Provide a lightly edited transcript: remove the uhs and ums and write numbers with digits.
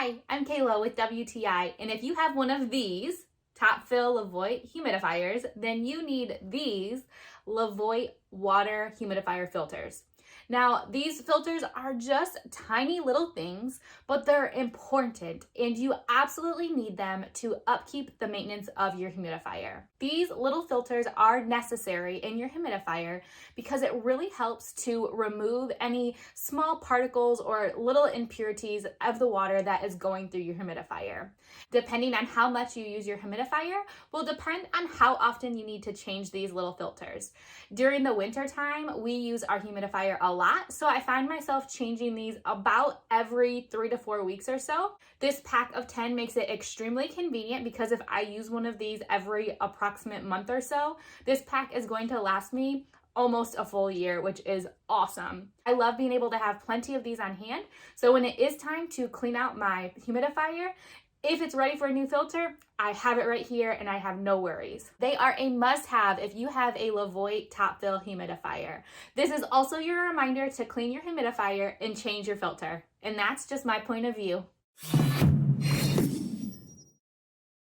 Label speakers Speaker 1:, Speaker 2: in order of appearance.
Speaker 1: Hi, I'm Kayla with WTI, and if you have one of these top fill LEVOIT humidifiers, then you need these LEVOIT water humidifier filters. Now, these filters are just tiny little things, but they're important, and you absolutely need them to upkeep the maintenance of your humidifier. These little filters are necessary in your humidifier because it really helps to remove any small particles or little impurities of the water that is going through your humidifier. Depending on how much you use your humidifier will depend on how often you need to change these little filters. During the winter time, we use our humidifier a lot, so I find myself changing these about every 3 to 4 weeks or so. This pack of 10 makes it extremely convenient because if I use one of these every approximate month or so, this pack is going to last me almost a full year, which is awesome. I love being able to have plenty of these on hand, so when it is time to clean out my humidifier, if it's ready for a new filter, I have it right here and I have no worries. They are a must-have if you have a LEVOIT top fill humidifier. This is also your reminder to clean your humidifier and change your filter. And that's just my point of view.